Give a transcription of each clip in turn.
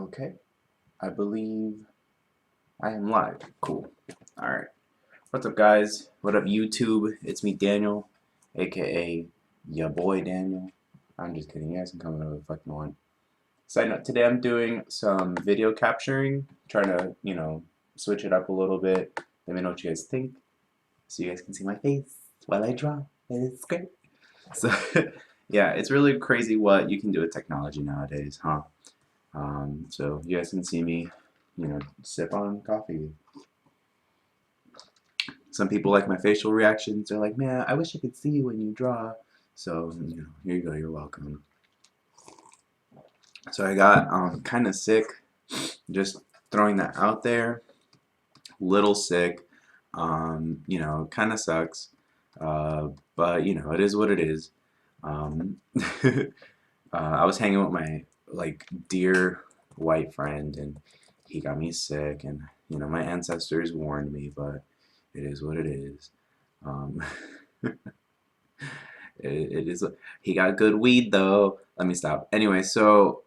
Okay, I believe I am live. Cool. Alright. What's up, guys? What up, YouTube? It's me, Daniel, aka ya boy Daniel. I'm just kidding. You guys can come another fucking one. Side note, today I'm doing some video capturing, trying to, switch it up a little bit. Let me know what you guys think so you guys can see my face while I draw. It's great. So, yeah, it's really crazy what you can do with technology nowadays, huh? So you guys can see me, sip on coffee. Some people like my facial reactions. They're like, man, I wish I could see you when you draw. So, here you go. You're welcome. So I got kind of sick. Just throwing that out there. Little sick. Kind of sucks. But it is what it is. Um, I was hanging with my dear white friend, and he got me sick, and my ancestors warned me, but it is what it is. Um, it is. He got good weed though. Let me stop. Anyway, so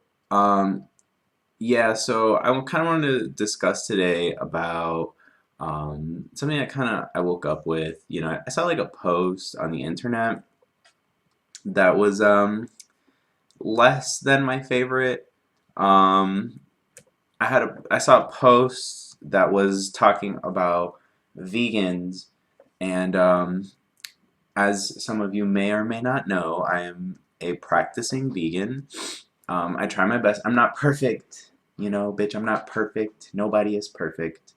yeah, so I kind of wanted to discuss today about something that I woke up with. I saw like a post on the internet that was less than my favorite. Um, I saw a post that was talking about vegans, and as some of you may or may not know, I am a practicing vegan. I try my best. I'm not perfect, bitch. I'm not perfect. Nobody is perfect.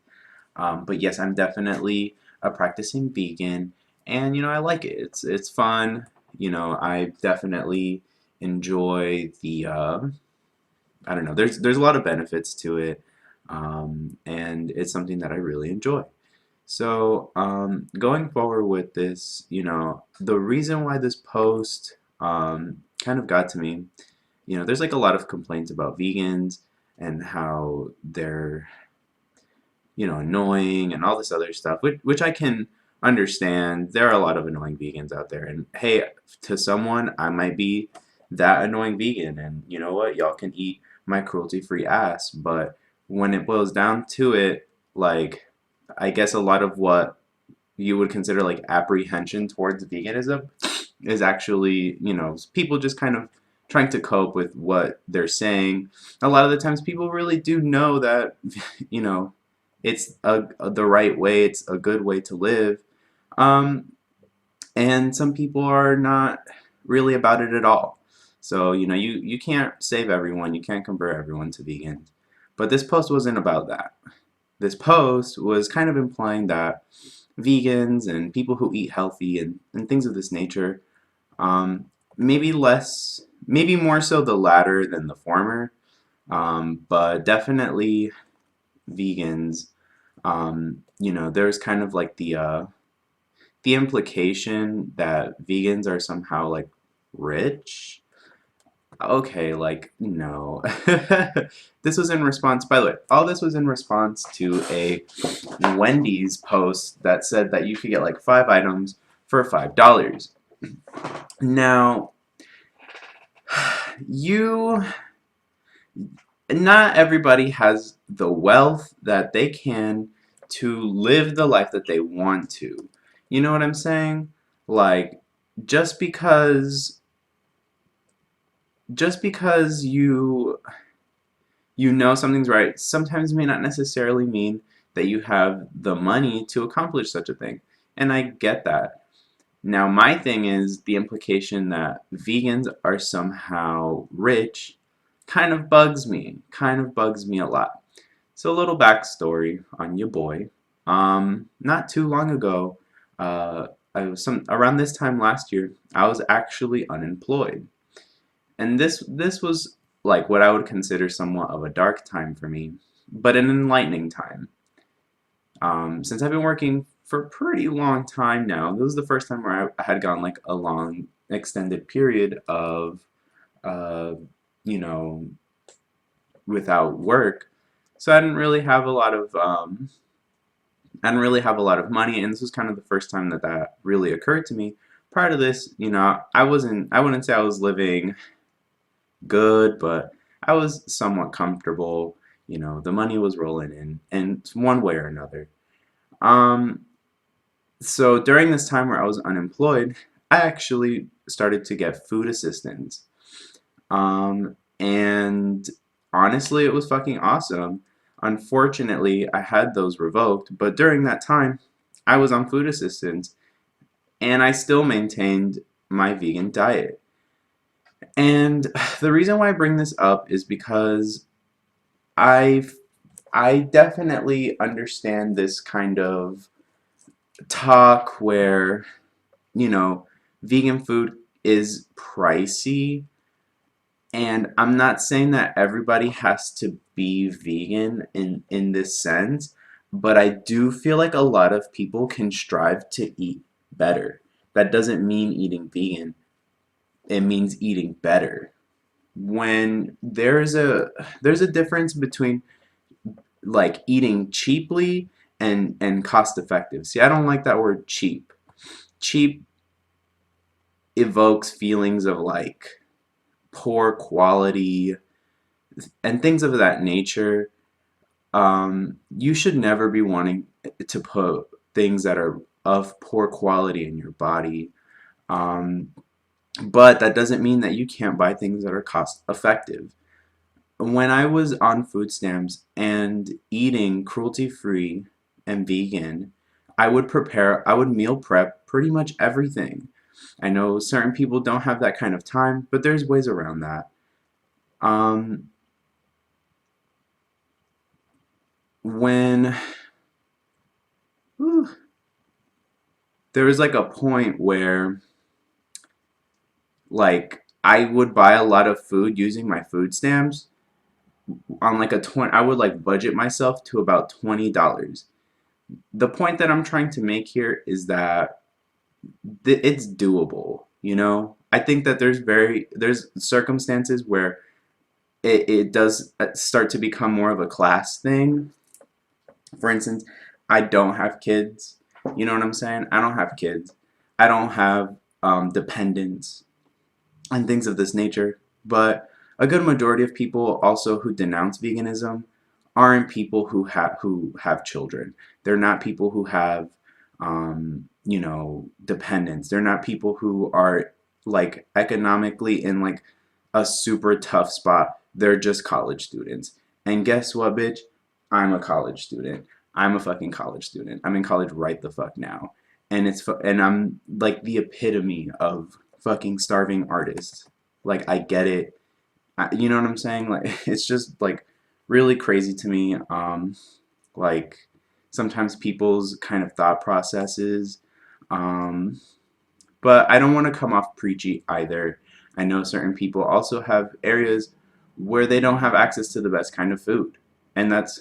But yes, I'm definitely a practicing vegan, and I like it. It's fun. I definitely enjoy the I don't know. There's a lot of benefits to it, and it's something that I really enjoy. So going forward with this, the reason why this post kind of got to me, there's like a lot of complaints about vegans and how they're annoying and all this other stuff, which I can understand. There are a lot of annoying vegans out there, and hey, to someone, I might be that annoying vegan, and you know what? Y'all can eat my cruelty-free ass, but when it boils down to it, like, I guess a lot of what you would consider like apprehension towards veganism is actually, people just kind of trying to cope with what they're saying. A lot of the times people really do know that, you know, it's the right way, it's a good way to live. Um, and some people are not really about it at all. So, you can't save everyone, you can't convert everyone to vegans. But this post wasn't about that. This post was kind of implying that vegans and people who eat healthy and things of this nature, maybe more so the latter than the former, but definitely vegans. There's kind of like the implication that vegans are somehow like rich. Okay, like, no. This was in response, by the way, all this was in response to a Wendy's post that said that you could get like 5 items for $5. Now, you, not everybody has the wealth that they can to live the life that they want to. You know what I'm saying? Like, just because you know something's right sometimes may not necessarily mean that you have the money to accomplish such a thing. And I get that. Now, my thing is the implication that vegans are somehow rich kind of bugs me a lot. So a little backstory on your boy. Not too long ago, I was around this time last year, I was actually unemployed. And this was like what I would consider somewhat of a dark time for me, but an enlightening time. Since I've been working for a pretty long time now, this was the first time where I had gone like a long extended period of, uh, you know, without work. So I didn't really have a lot of money, and this was kind of the first time that really occurred to me. Prior to this, I wouldn't say I was living good, but I was somewhat comfortable. You know, the money was rolling in one way or another. Um, so during this time where I was unemployed, I actually started to get food assistance. And honestly, it was fucking awesome. Unfortunately, I had those revoked, but during that time, I was on food assistance and I still maintained my vegan diet. And the reason why I bring this up is because I I definitely understand this kind of talk where, you know, vegan food is pricey. And I'm not saying that everybody has to be vegan in this sense, but I do feel like a lot of people can strive to eat better. That doesn't mean eating vegan. It means eating better. When there's a difference between like eating cheaply and cost effective. See, I don't like that word cheap. Cheap evokes feelings of like poor quality and things of that nature. You should never be wanting to put things that are of poor quality in your body. Um, but that doesn't mean that you can't buy things that are cost effective. When I was on food stamps and eating cruelty free and vegan, I would meal prep pretty much everything. I know certain people don't have that kind of time, but there's ways around that. Um, when whew, there was like a point where like I would buy a lot of food using my food stamps on like a 20 I would like budget myself to about $20. The point that I'm trying to make here is that it's doable, you know? I think that there's circumstances where it does start to become more of a class thing. For instance, I don't have kids. You know what I'm saying? I don't have kids. I don't have dependents and things of this nature. But a good majority of people also who denounce veganism aren't people who have children. They're not people who have dependents. They're not people who are like economically in like a super tough spot. They're just college students. And guess what, bitch? I'm a college student. I'm a fucking college student. I'm in college right the fuck now. And I'm like the epitome of fucking starving artist. Like I get it. You know what I'm saying? Like it's just like really crazy to me. Like sometimes people's kind of thought processes. Um, but I don't want to come off preachy either. I know certain people also have areas where they don't have access to the best kind of food, and that's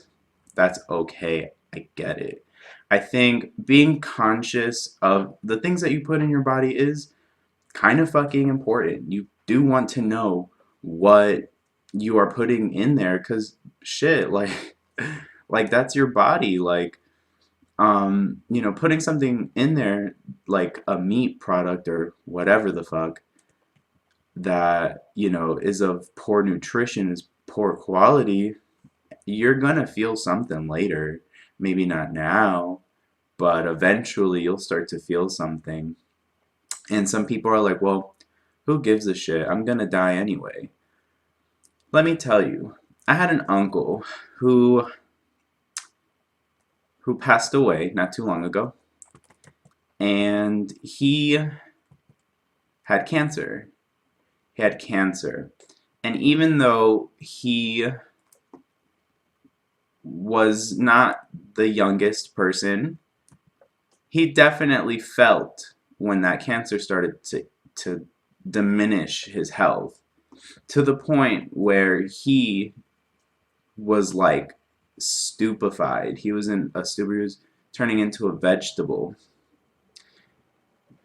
okay. I get it. I think being conscious of the things that you put in your body is kind of fucking important. You do want to know what you are putting in there because shit, like like that's your body. Like putting something in there like a meat product or whatever the fuck that, is of poor nutrition, is poor quality, you're gonna feel something later. Maybe not now, but eventually you'll start to feel something. And some people are like, well, who gives a shit? I'm gonna die anyway. Let me tell you, I had an uncle who passed away not too long ago, and he had cancer. He had cancer. And even though he was not the youngest person, he definitely felt when that cancer started to diminish his health to the point where he was like stupefied. He was in a stupor. He was turning into a vegetable.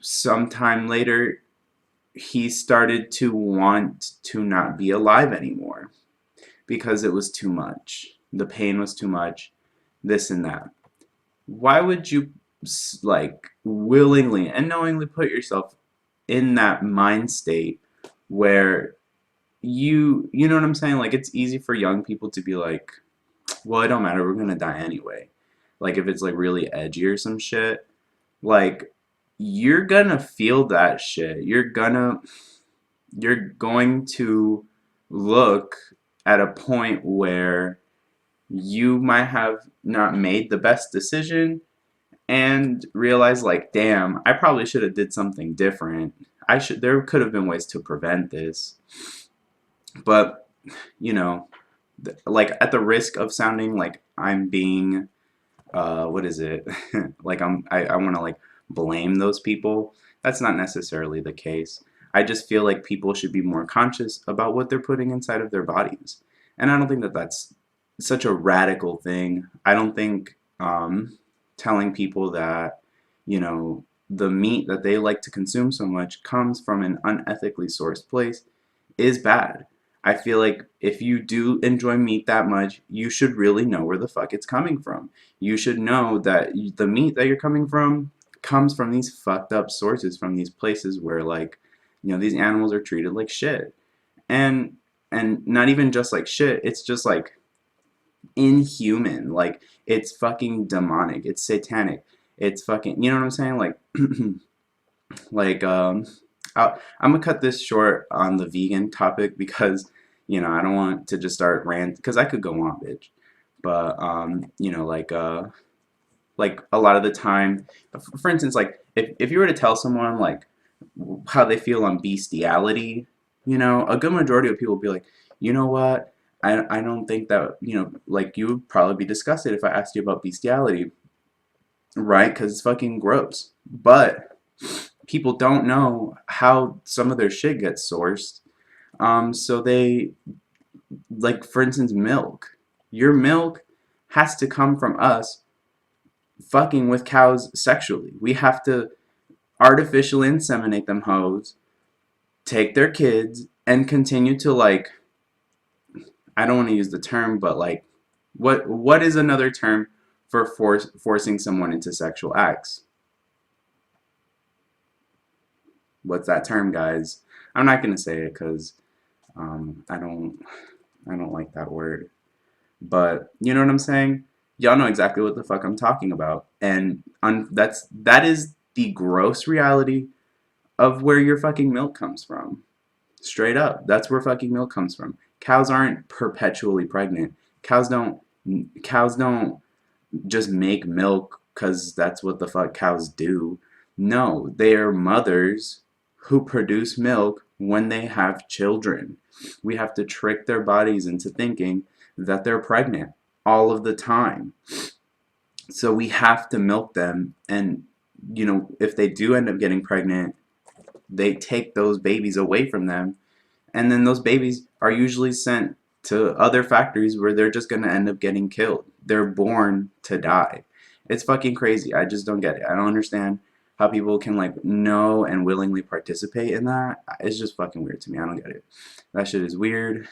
Sometime later, he started to want to not be alive anymore because it was too much. The pain was too much, this and that. Why would you like willingly and knowingly put yourself in that mind state where you know what I'm saying? Like it's easy for young people to be like, well, it don't matter, we're gonna die anyway. Like if it's like really edgy or some shit, like you're gonna feel that shit. You're going to look at a point where you might have not made the best decision and realize like, damn, I probably should have did something different. There could have been ways to prevent this. But, you know, like at the risk of sounding like I'm being what is it? Like I want to like blame those people. That's not necessarily the case. I just feel like people should be more conscious about what they're putting inside of their bodies. And I don't think that that's such a radical thing. I don't think telling people that, you know, the meat that they like to consume so much comes from an unethically sourced place is bad. I feel like if you do enjoy meat that much, you should really know where the fuck it's coming from. You should know that the meat that you're coming from comes from these fucked up sources, from these places where like, you know, these animals are treated like shit. And not even just like shit, it's just like inhuman. Like it's fucking demonic. It's satanic. It's fucking, you know what I'm saying? Like like I'm gonna cut this short on the vegan topic because you know I don't want to just start rant because I could go on, bitch. But you know, like a lot of the time, for instance, like if you were to tell someone like how they feel on bestiality, you know, a good majority of people would be like, you know what, I don't think that, you know, like you would probably be disgusted if I asked you about bestiality, right? Because it's fucking gross. But people don't know how some of their shit gets sourced. So they, like, for instance, milk. Your milk has to come from us fucking with cows sexually. We have to artificially inseminate them hoes, take their kids, and continue to, like, I don't want to use the term, but, like, what is another term for forcing someone into sexual acts? What's that term, guys? I'm not gonna say it because I don't like that word. But you know what I'm saying? Y'all know exactly what the fuck I'm talking about, and that is the gross reality of where your fucking milk comes from. Straight up, that's where fucking milk comes from. Cows aren't perpetually pregnant. Cows don't. Cows don't just make milk because that's what the fuck cows do. No, they are mothers who produce milk when they have children. We have to trick their bodies into thinking that they're pregnant all of the time. So we have to milk them. And, you know, if they do end up getting pregnant, they take those babies away from them and then those babies are usually sent to other factories where they're just gonna end up getting killed. They're born to die. It's fucking crazy. I just don't get it. I don't understand how people can like know and willingly participate in that. It's just fucking weird to me. I don't get it. That shit is weird.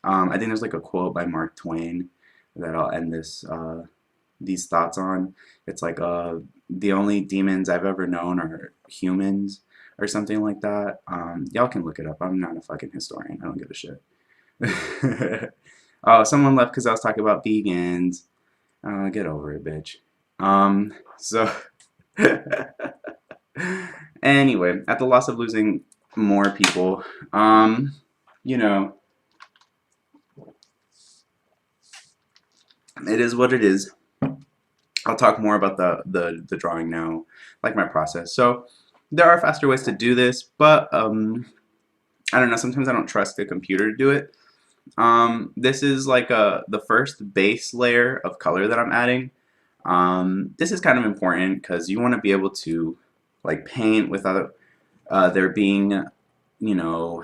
I think there's like a quote by Mark Twain that I'll end these thoughts on. It's like the only demons I've ever known are humans or something like that. Y'all can look it up. I'm not a fucking historian. I don't give a shit. Oh, someone left because I was talking about vegans. Get over it, bitch. So anyway, at the loss of losing more people, you know, it is what it is. I'll talk more about the drawing now, like my process. So there are faster ways to do this, but I don't know. Sometimes I don't trust the computer to do it. This is like the first base layer of color that I'm adding. This is kind of important because you want to be able to like paint without there being, you know,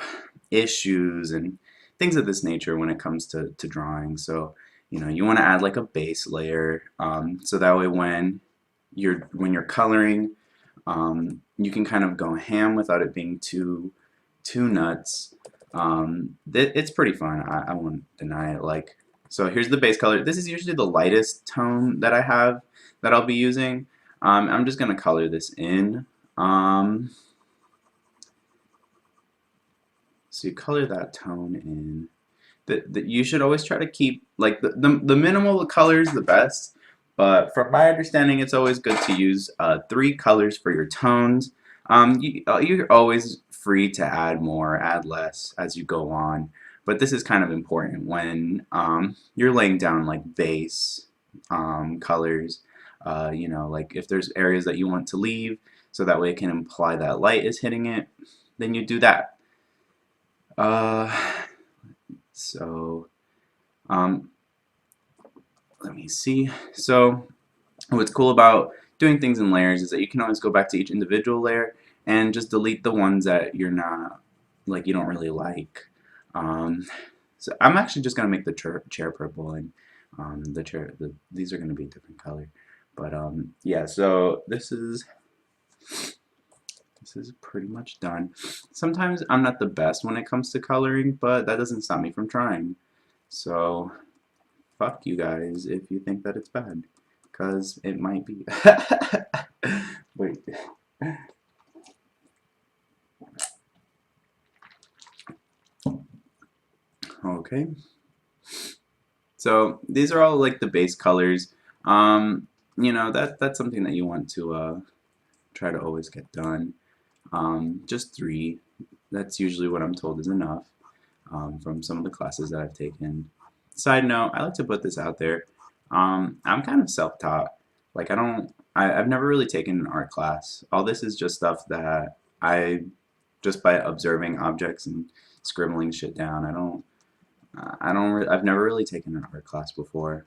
issues and things of this nature when it comes to drawing. So, you know, you want to add like a base layer, so that way when you're coloring, you can kind of go ham without it being too nuts. It's pretty fun. I won't deny it. Like, so here's the base color. This is usually the lightest tone that I have that I'll be using. I'm just gonna color this in. So you color that tone in. You should always try to keep like the minimal colors the best, but from my understanding it's always good to use 3 colors for your tones. You're always free to add more, add less as you go on, but this is kind of important when you're laying down like base colors. Like if there's areas that you want to leave so that way it can imply that light is hitting it, then you do that. uh, so um, let me see. So what's cool about doing things in layers is that you can always go back to each individual layer and just delete the ones that you're not, like, you don't really like. Um, so I'm actually just gonna make the chair purple, and these are gonna be a different color. But yeah, so this is pretty much done. Sometimes I'm not the best when it comes to coloring, but that doesn't stop me from trying. So fuck you guys if you think that it's bad, because it might be. Wait. Okay. So these are all like the base colors. That's something that you want to try to always get done. Just 3. That's usually what I'm told is enough from some of the classes that I've taken. Side note, I like to put this out there. I'm kind of self-taught. Like I've never really taken an art class. All this is just stuff that just by observing objects and scribbling shit down. I've never really taken an art class before.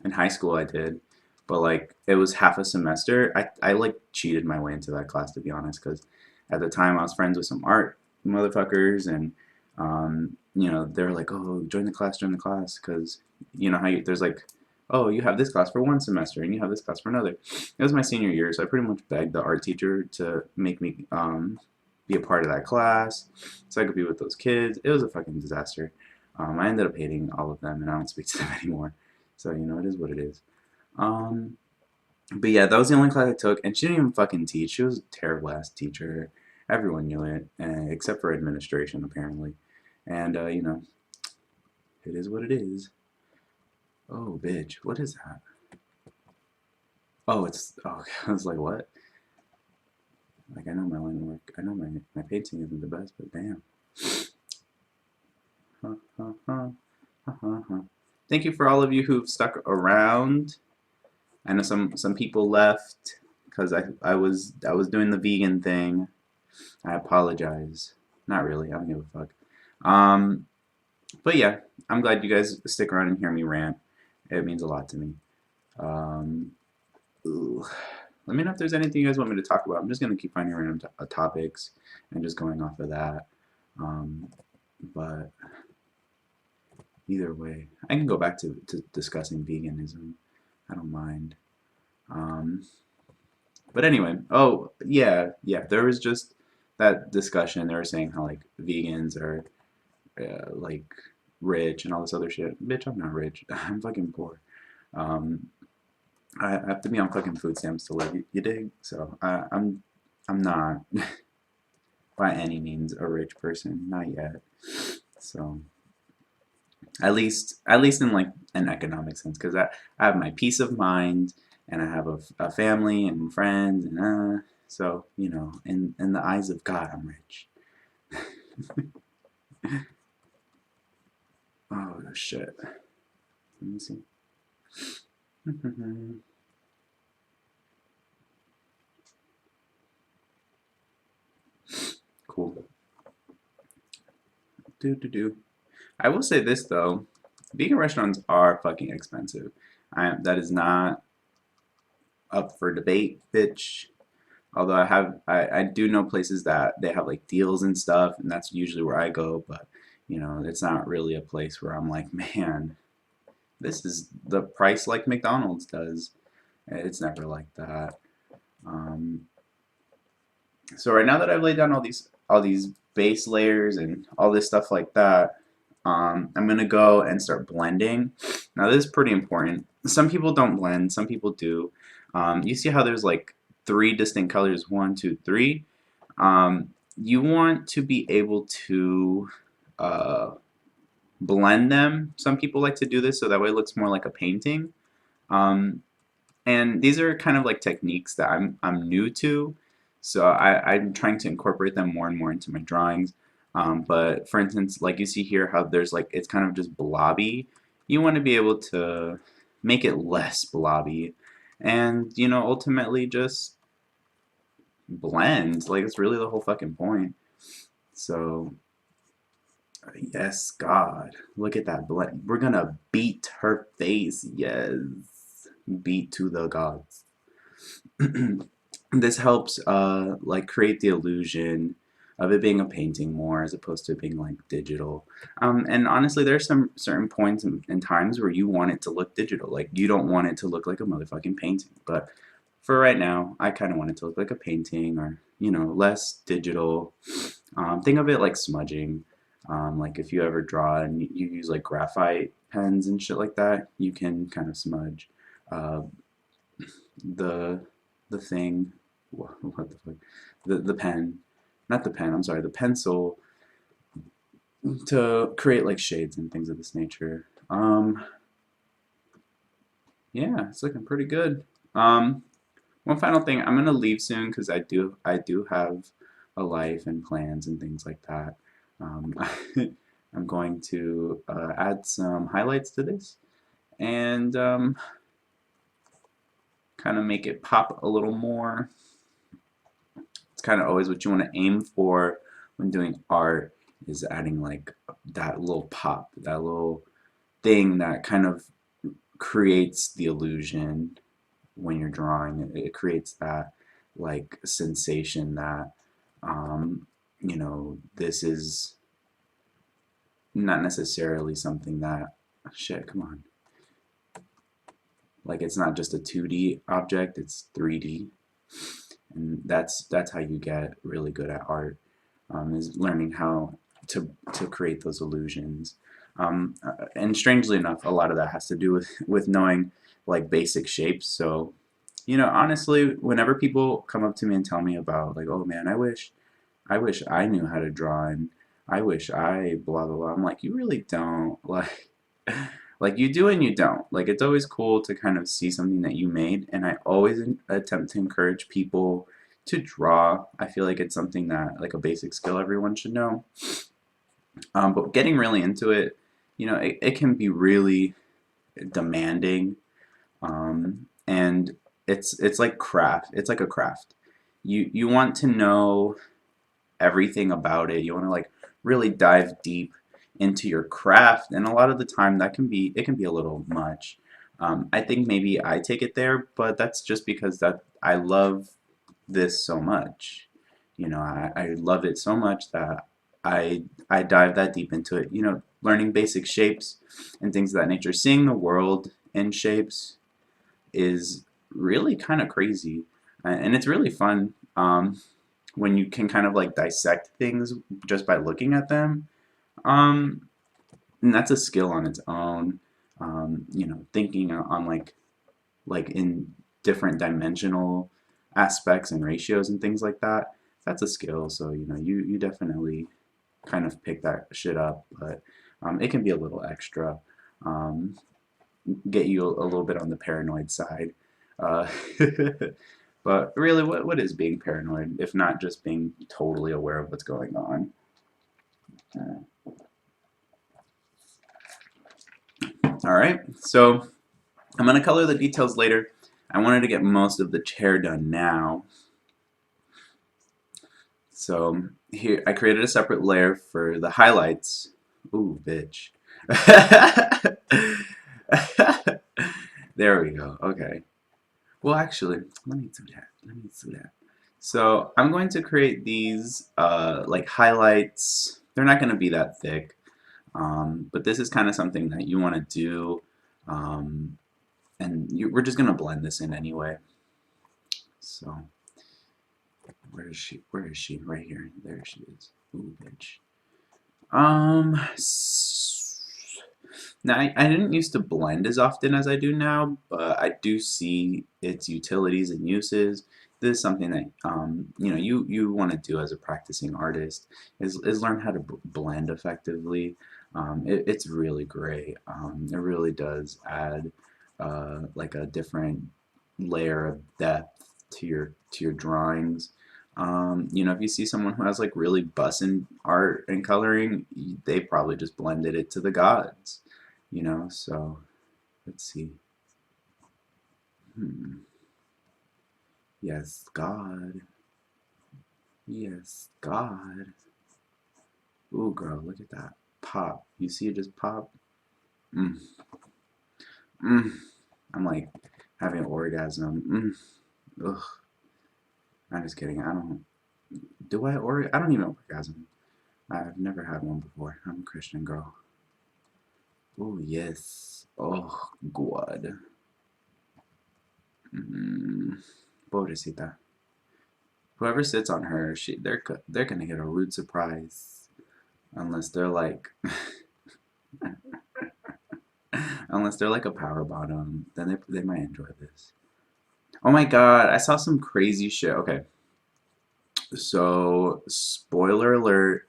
In high school I did, but like it was half a semester. I like cheated my way into that class, to be honest, because at the time I was friends with some art motherfuckers, and they were like, oh, join the class, because you know how there's like, oh, you have this class for 1 semester and you have this class for another. It was my senior year, so I pretty much begged the art teacher to make me be a part of that class so I could be with those kids. It was a fucking disaster. I ended up hating all of them, and I don't speak to them anymore. So, it is what it is. Um, but yeah, that was the only class I took, and she didn't even fucking teach. She was a terrible ass teacher. Everyone knew it, except for administration, apparently. And, it is what it is. Oh, bitch, what is that? Oh, okay. I was like, what? Like, I know my line of work. I know my painting isn't the best, but damn. Huh, huh, huh, huh, huh, huh. Thank you for all of you who've stuck around. I know some people left because I was doing the vegan thing. I apologize. Not really. I don't give a fuck. Um, but yeah, I'm glad you guys stick around and hear me rant. It means a lot to me. Um, ooh. Let me know if there's anything you guys want me to talk about. I'm just gonna keep finding random topics and just going off of that. But either way, I can go back to discussing veganism. I don't mind. Um, but anyway, oh yeah, there was just that discussion. They were saying how like vegans are like rich and all this other shit. Bitch, I'm not rich. I'm fucking poor. Um, I have to be on fucking food stamps to live. You dig? So I'm not by any means a rich person, not yet. So at least in like an economic sense, because I have my peace of mind, and I have a family and friends, and so in the eyes of God, I'm rich. Oh shit. Let me see. Cool. Do. I will say this though, vegan restaurants are fucking expensive. That is not up for debate, bitch. Although I do know places that they have like deals and stuff, and that's usually where I go. But it's not really a place where I'm like, man, this is the price like McDonald's does. It's never like that. Um, so right now that I've laid down all these base layers and all this stuff like that, I'm gonna go and start blending. Now this is pretty important. Some people don't blend, some people do. You see how there's like 3 distinct colors, 1, 2, 3. you want to be able to uh, blend them. Some people like to do this so that way it looks more like a painting. Um, and these are kind of like techniques that I'm new to, so I'm trying to incorporate them more and more into my drawings. But for instance, like you see here, how there's like it's kind of just blobby. You want to be able to make it less blobby, and ultimately just blend. Like it's really the whole fucking point. So yes, God, look at that blend. We're gonna beat her face. Yes, beat to the gods. This helps like create the illusion of it being a painting more as opposed to being like digital. And honestly, there's some certain points and times where you want it to look digital. Like you don't want it to look like a motherfucking painting. But for right now, I kind of want it to look like a painting or less digital. Think of it like smudging. Like if you ever draw and you use like graphite pens and shit like that, you can kind of smudge uh, the the thing. What the fuck? The pen, not the pen. I'm sorry, the pencil to create like shades and things of this nature. Yeah, it's looking pretty good. One final thing, I'm gonna leave soon because I do have a life and plans and things like that. Um, I'm going to add some highlights to this and kind of make it pop a little more. It's kind of always what you want to aim for when doing art is adding like that little pop, that little thing that kind of creates the illusion when you're drawing. It creates that like sensation that this is not necessarily something that shit, come on. Like it's not just a 2D object, it's 3D. And that's how you get really good at art, is learning how to create those illusions. And strangely enough, a lot of that has to do with knowing like basic shapes. So, honestly, whenever people come up to me and tell me about like, oh man, I wish I knew how to draw and I wish I blah blah blah. I'm like, you really don't. Like you do and you don't. Like it's always cool to kind of see something that you made, and I always attempt to encourage people to draw. I feel like it's something that like a basic skill everyone should know. But getting really into it, it can be really demanding, and it's like craft. It's like a craft. You want to know everything about it. You want to like really dive deep into your craft, and a lot of the time it can be a little much. I think maybe I take it there, but that's just because that I love this so much. I love it so much that I dive that deep into it. Learning basic shapes and things of that nature, seeing the world in shapes is really kind of crazy, and it's really fun. When you can kind of like dissect things just by looking at them. Um, and that's a skill on its own. Thinking on like in different dimensional aspects and ratios and things like that. That's a skill. So you definitely kind of pick that shit up, but it can be a little extra. Um, get you a little bit on the paranoid side. Uh, but really, what is being paranoid if not just being totally aware of what's going on? All right, so I'm going to color the details later. I wanted to get most of the chair done now. So here, I created a separate layer for the highlights. Ooh, bitch. There we go. Okay. Well, actually, let me do that. Let me do that. So I'm going to create these like highlights. They're not going to be that thick, but this is kind of something that you want to do, and we're just going to blend this in anyway. So where is she? Where is she? Right here. There she is. Ooh, bitch. Now I didn't used to blend as often as I do now, but I do see its utilities and uses, this is something that you know you want to do as a practicing artist is learn how to blend effectively. It's really great. It really does add like a different layer of depth to your drawings. You know, if you see someone who has like really bussin' art and coloring, they probably just blended it to the gods. You know, so let's see. Hmm. Yes, God. Yes, God. Ooh, girl, look at that. Pop. You see it just pop? Mm. Mm. I'm like having an orgasm. Mm. Ugh. I'm just kidding. I don't. Do I I don't even orgasm. I've never had one before. I'm a Christian girl. Oh, yes. Oh, God. Mm. Pobrecita. Whoever sits on her, they're gonna get a rude surprise. Unless they're like unless they're like a power bottom, then they might enjoy this. Oh my god, I saw some crazy shit. Okay, so spoiler alert.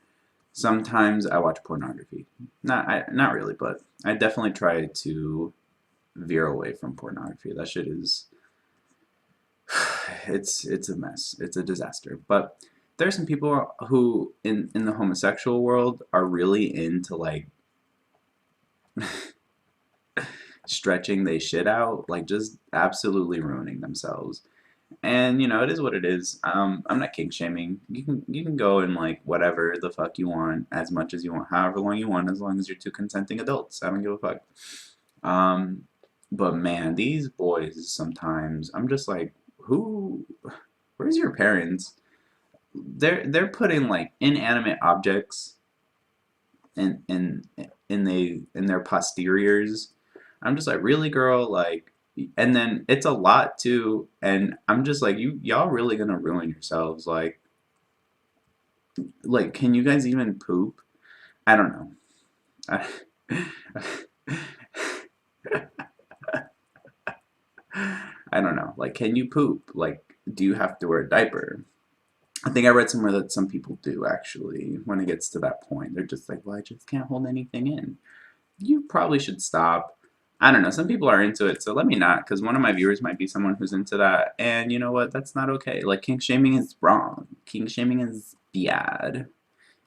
Sometimes I watch pornography. Not really, but I definitely try to veer away from pornography. That shit is it's a mess. It's a disaster. But there's some people who in the homosexual world are really into like stretching they shit out, like just absolutely ruining themselves. And you know, it is what it is. I'm not kink shaming. You can go and like whatever the fuck you want, as much as you want, however long you want, as long as you're two consenting adults. I don't give a fuck. Um, but man, these boys sometimes I'm just like, who? Where's your parents? They're putting like inanimate objects in in their posteriors. I'm just like, really, girl, like, and then it's a lot too, and I'm just like, y'all really gonna ruin yourselves, like, can you guys even poop? I don't know. I, I don't know. Like, can you poop? Like, do you have to wear a diaper? I think I read somewhere that some people do actually. When it gets to that point, they're just like, well, I just can't hold anything in. You probably should stop. I don't know. Some people are into it, so let me not, because one of my viewers might be someone who's into that, and you know what? That's not okay. Like, kink shaming is wrong. Kink shaming is bad.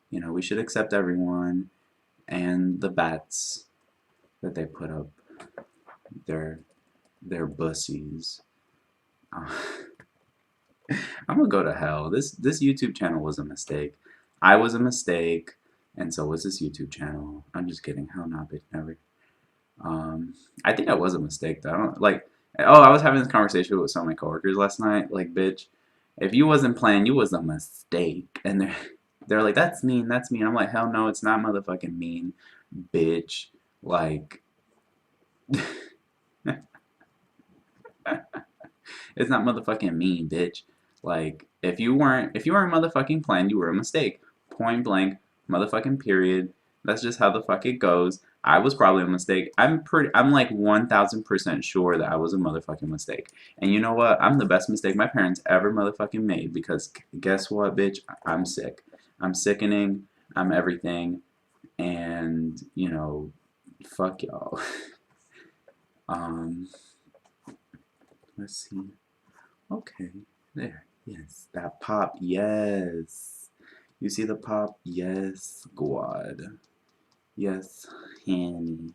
You know, we should accept everyone and the bats that they put up their their bussies. Uh, I'm gonna go to hell. This YouTube channel was a mistake. I was a mistake, and so was this YouTube channel. I'm just kidding. Hell no, bitch, never. I think I was a mistake though. I don't like. Oh, I was having this conversation with some of my coworkers last night. Like, bitch, if you wasn't playing, you was a mistake. And they're like, that's mean. That's mean. I'm like, hell no, it's not motherfucking mean, bitch. Like, it's not motherfucking mean, bitch. Like, if you weren't motherfucking playing, you were a mistake. Point blank, motherfucking period. That's just how the fuck it goes. I was probably a mistake. I'm like 1000% sure that I was a motherfucking mistake. And you know what? I'm the best mistake my parents ever motherfucking made because guess what, bitch? I'm sick. I'm sickening. I'm everything. And, you know, fuck y'all. Um, let's see. Okay, there. Yes, that pop. Yes. You see the pop? Yes, God. Yes, Hanny.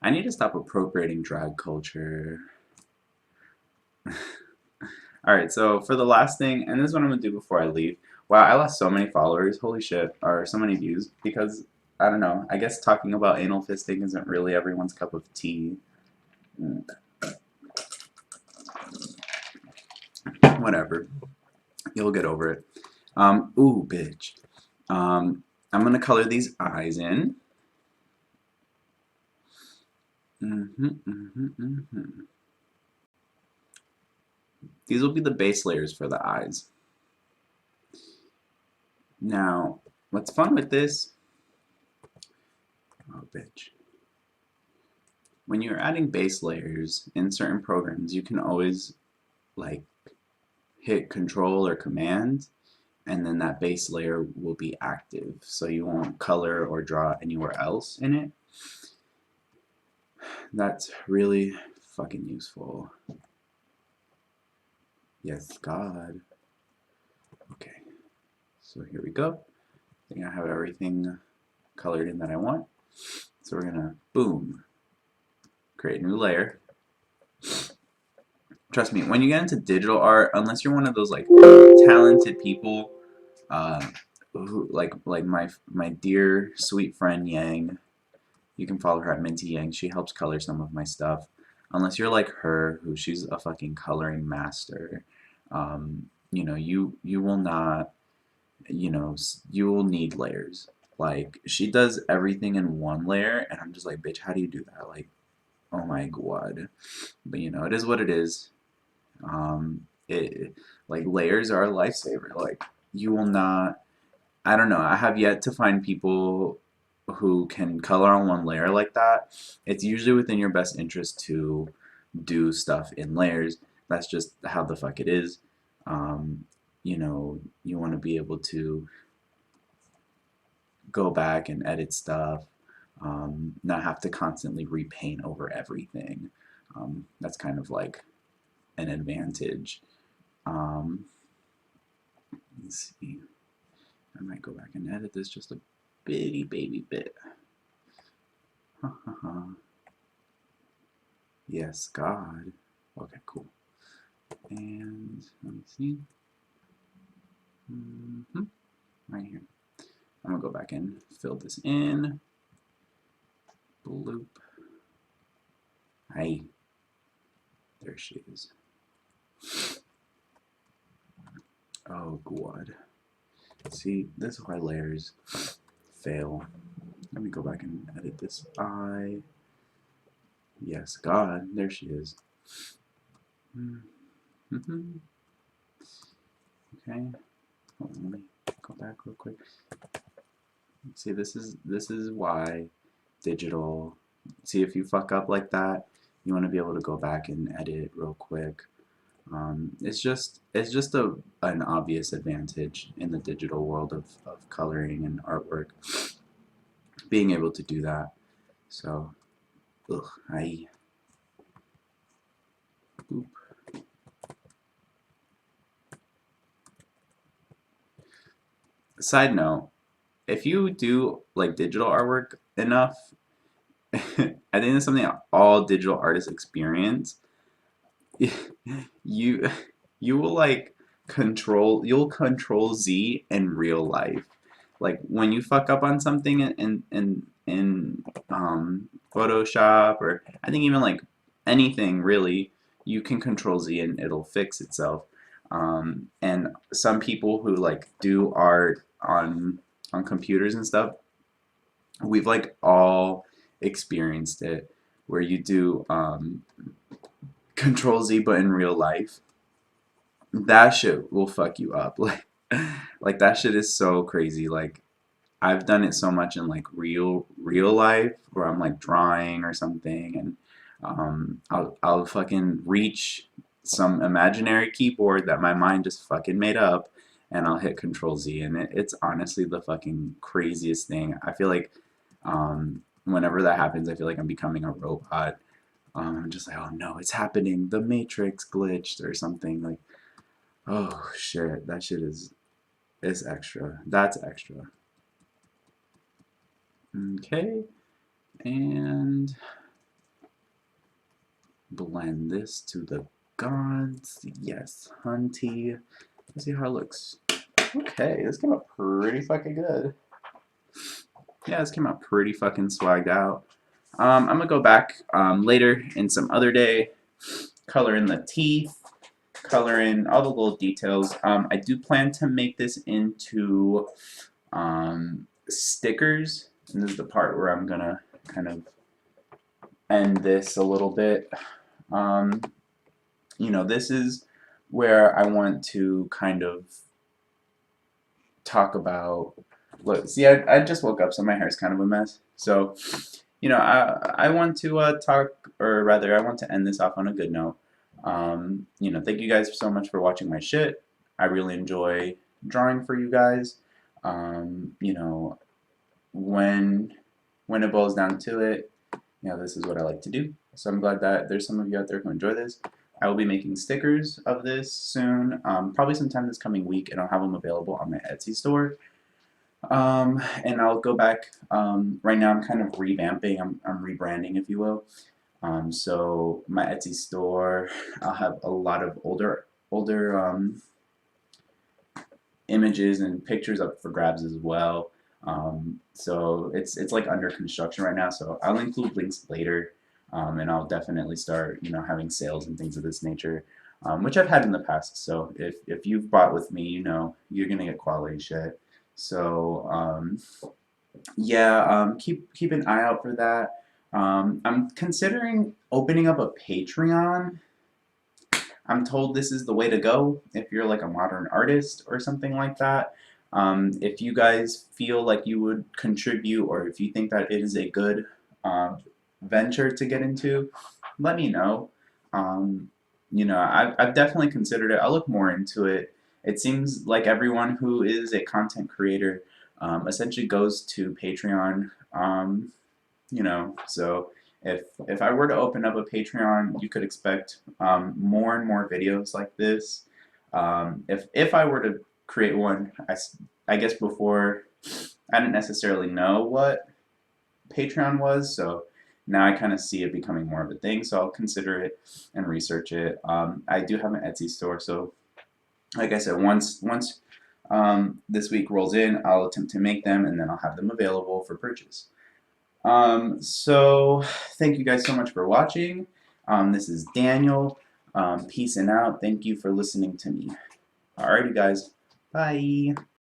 I need to stop appropriating drag culture. Alright, so for the last thing, and this is what I'm gonna do before I leave. Wow, I lost so many followers, holy shit, or so many views, because, I don't know, I guess talking about anal fisting isn't really everyone's cup of tea. Whatever. You'll get over it. Ooh, bitch. I'm gonna color these eyes in. These will be the base layers for the eyes. Now, what's fun with this? Oh, bitch. When you're adding base layers in certain programs, you can always like hit control or command, and then that base layer will be active. So you won't color or draw anywhere else in it. That's really fucking useful. Yes, God. Okay, so here we go. I think I have everything colored in that I want. So we're gonna, boom, create a new layer. Trust me, when you get into digital art, unless you're one of those like talented people, uh, who like my dear sweet friend Yang, you can follow her at Minty Yang. She helps color some of my stuff. Unless you're like her, who she's a fucking coloring master, you know, you will not, you know, you will need layers. Like she does everything in one layer, and I'm just like, bitch, how do you do that? Like, oh my god. But you know, it is what it is. It like layers are a lifesaver. Like you will not. I don't know. I have yet to find people who can color on one layer like that. It's usually within your best interest to do stuff in layers. That's just how the fuck it is. Um, you know, you want to be able to go back and edit stuff, not have to constantly repaint over everything. That's kind of like an advantage. Um, let's see. I might go back and edit this just a bitty baby bit. Yes, God. Okay, cool. And let me see. Right here. I'm gonna go back and fill this in. Bloop. Hi. There she is. Oh, God. See, this is why layers fail. Let me go back and edit this eye. Yes, God, there she is. Okay. Hold on, let me go back real quick. See, this is why digital. See, if you fuck up like that, you want to be able to go back and edit real quick. It's just an obvious advantage in the digital world of coloring and artwork, being able to do that. So, ugh, boop. Side note, if you do like digital artwork enough, I think it's something that all digital artists experience. You you will like you'll control Z in real life. Like when you fuck up on something in Photoshop, or I think even like anything really, you can control Z and it'll fix itself. And some people who like do art on computers and stuff, we've like all experienced it, where you do control Z but in real life. That shit will fuck you up. Like that shit is so crazy. Like I've done it so much in like real life, where I'm like drawing or something, and I'll fucking reach some imaginary keyboard that my mind just fucking made up, and I'll hit Control Z, and it's honestly the fucking craziest thing. I feel like whenever that happens, I feel like I'm becoming a robot. I'm just like, oh no, it's happening. The Matrix glitched or something. Like, oh shit, that shit is extra. That's extra. Okay, and blend this to the gods. Yes, hunty. Let's see how it looks. Okay, this came out pretty fucking good. Yeah, this came out pretty fucking swagged out. I'm gonna go back later in some other day, color in the teeth, color in all the little details. I do plan to make this into stickers, and this is the part where I'm gonna kind of end this a little bit. You know, this is where I want to kind of talk about. Look, see, I just woke up, so my hair is kind of a mess. So, you know, I want to talk, or rather, I want to end this off on a good note. You know, thank you guys so much for watching my shit. I really enjoy drawing for you guys. You know, when it boils down to it, this is what I like to do. So I'm glad that there's some of you out there who enjoy this. I will be making stickers of this soon, probably sometime this coming week, and I'll have them available on my Etsy store. And I'll go back. Right now, I'm kind of revamping. I'm rebranding, if you will. So my Etsy store, I'll have a lot of older images and pictures up for grabs as well. So it's like under construction right now. So I'll include links later, and I'll definitely start having sales and things of this nature, which I've had in the past. So if you've bought with me, you're gonna get quality shit. So yeah, keep an eye out for that. I'm considering opening up a Patreon. I'm told this is the way to go if you're like a modern artist or something like that. If you guys feel like you would contribute, or if you think that it is a good venture to get into, let me know. I've definitely considered it. I'll look more into it. It seems like everyone who is a content creator essentially goes to Patreon. So if I were to open up a Patreon, you could expect more and more videos like this. If I were to create one, I guess before I didn't necessarily know what Patreon was, so now I kind of see it becoming more of a thing. So I'll consider it and research it. I do have an Etsy store, so like I said, once this week rolls in, I'll attempt to make them, and then I'll have them available for purchase. So thank you guys so much for watching. This is Daniel. Peace and out. Thank you for listening to me. Alrighty, guys. Bye.